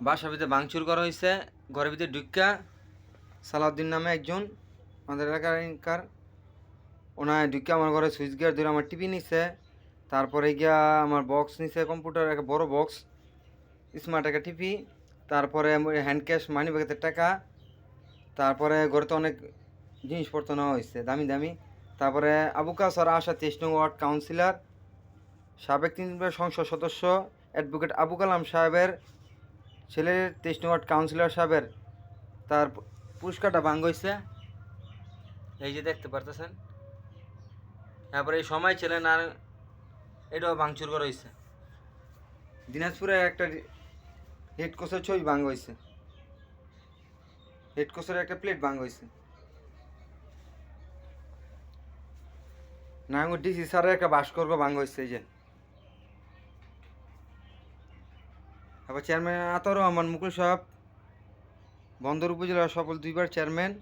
বাসার ভিতরে ভাঙচুর করা হয়েছে। ঘরের ভিতরে ঢুক্কা সালাউদ্দিন নামে একজন আমাদের এলাকার ওনার ঢুক্কা আমার ঘরে সুইচ গিয়ার ধরে আমার টিভি নিছে। তারপরে গিয়া আমার বক্স নিছে, কম্পিউটার একটা বড় বক্স, স্মার্ট একটা টিভি। তারপরে হ্যান্ড ক্যাশ মানি ব্যাগের টাকা। তারপরে ঘরে তো অনেক জিনিসপত্র নেওয়া হয়েছে দামি দামি। তারপরে আবু কাসর আশা 23 নং ওয়ার্ড কাউন্সিলর, সাবেক 3 সংসদ সদস্য অ্যাডভোকেট আবু কালাম সাহেবের ছেলের 23 নং ওয়ার্ড কাউন্সিলর সাহেবের তার পুরস্কারটা ভাঙ্গ হয়েছে, এই যে দেখতে পারতেছেন। তারপরে এই সময় ছিলেন আর এটাও ভাঙচুর করা হয়েছে। দিনাজপুরের একটা হেড কোচের ছবি ভাঙ্গ হয়েছে, হেড কোচের একটা প্লেট ভাঙ্গ হয়েছে। নারায়ণগঞ্জ ডিসি স্যারের একটা ভাস্কর্য ভাঙ্গ হয়েছে এই যে। তারপর চেয়ারম্যান আতর রহমান মুকুল সাহেব বন্দর উপজেলার সফল 2বার চেয়ারম্যান,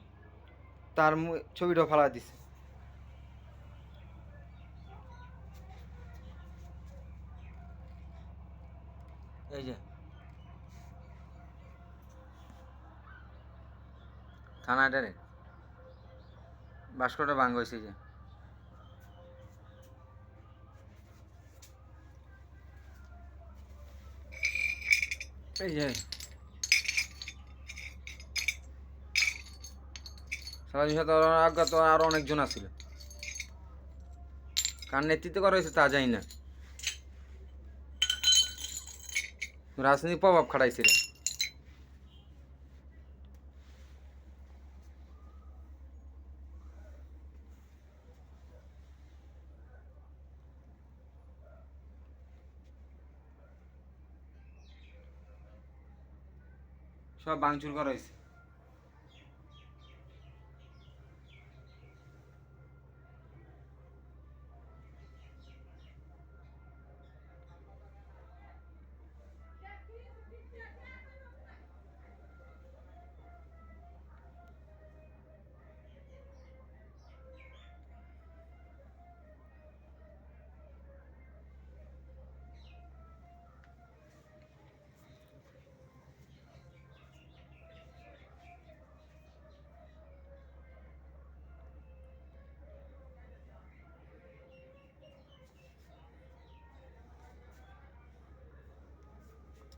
তার ছবিটাও ফালা দিছে। এই যে থানাটারে ভাস্করটা ভাঙ্গ হয়েছে যে। এই যে সারাদিন সাথে আজ্ঞা তো আরও অনেকজন আছিল, কার নেতৃত্বে করা হয়েছে তা জানি না। রাজনীতির প্রভাব খাটাইছে রে। সব ভাঙচুর করা হয়েছে।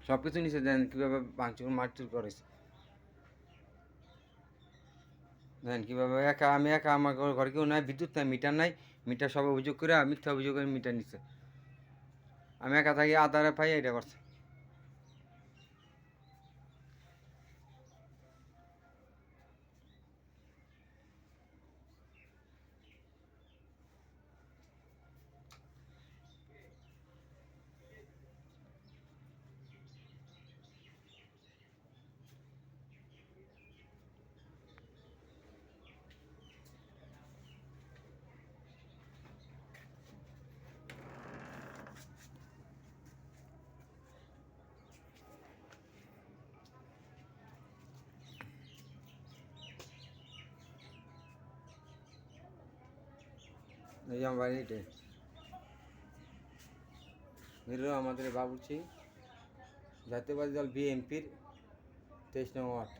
সব কিছু নিচে দেন কীভাবে ভাঙচুর মারচুর করেছে। দেন কীভাবে আমি একা আমার ঘরে কেউ নাই, বিদ্যুৎ নাই, মিটার নাই। মিটার সব অভিযোগ করে মিথ্যা অভিযোগ করে মিটার নিচ্ছে। আমি একা থাকি আধারে পাই এটা করছে। এই আমার বাড়ি এটাই মিরর আমাদের বাবুর্চি, জাতীয়বাদী দল বিএনপির 23 নং ওয়ার্ড।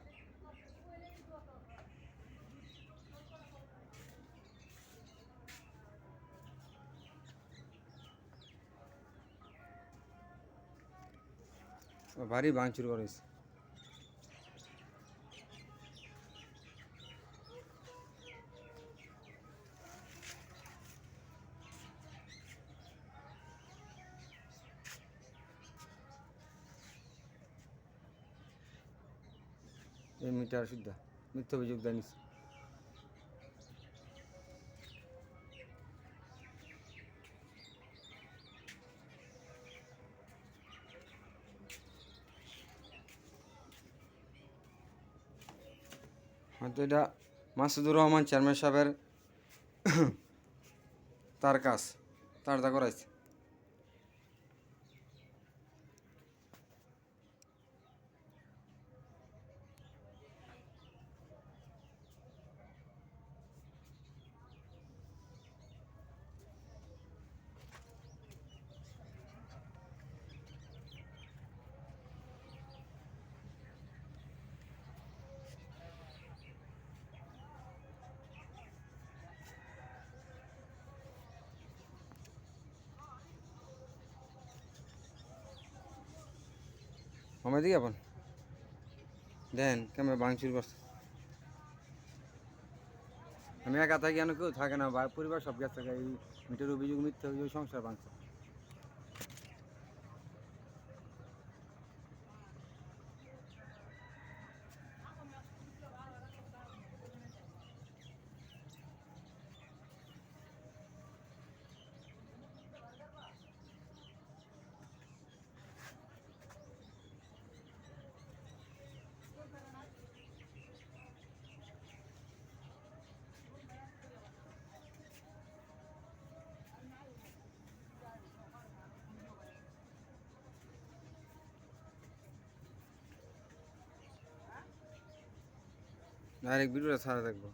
ভারী ভাঙচুর করেছে। এই মিটার সুদ্ধা মিথ্যা অভিযোগ জানিস। হয়তো এটা মাসুদুর রহমান চেয়ারম্যান সাহেবের তার কাজ তার করাইছে। সময় দিকে আপন দেন কেমন ভাঙচুর করছে। আমি একা থাকি, কেউ থাকে না, পরিবার সব গেছে, এই মিটের অভিযোগ, মিথ্যা অভিযোগ, সংসার ভাঙছে। ডাইরেক্ট ভিডিওটা ছাড়া দেখবো।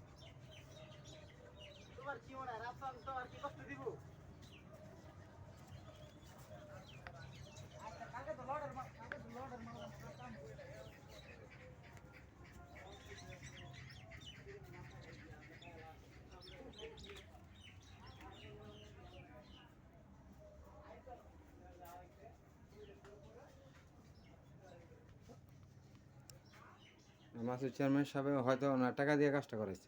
মাসুদ চেয়ারম্যান সাহেব হয়তো ওনার টাকা দিয়ে কাজটা করেছে।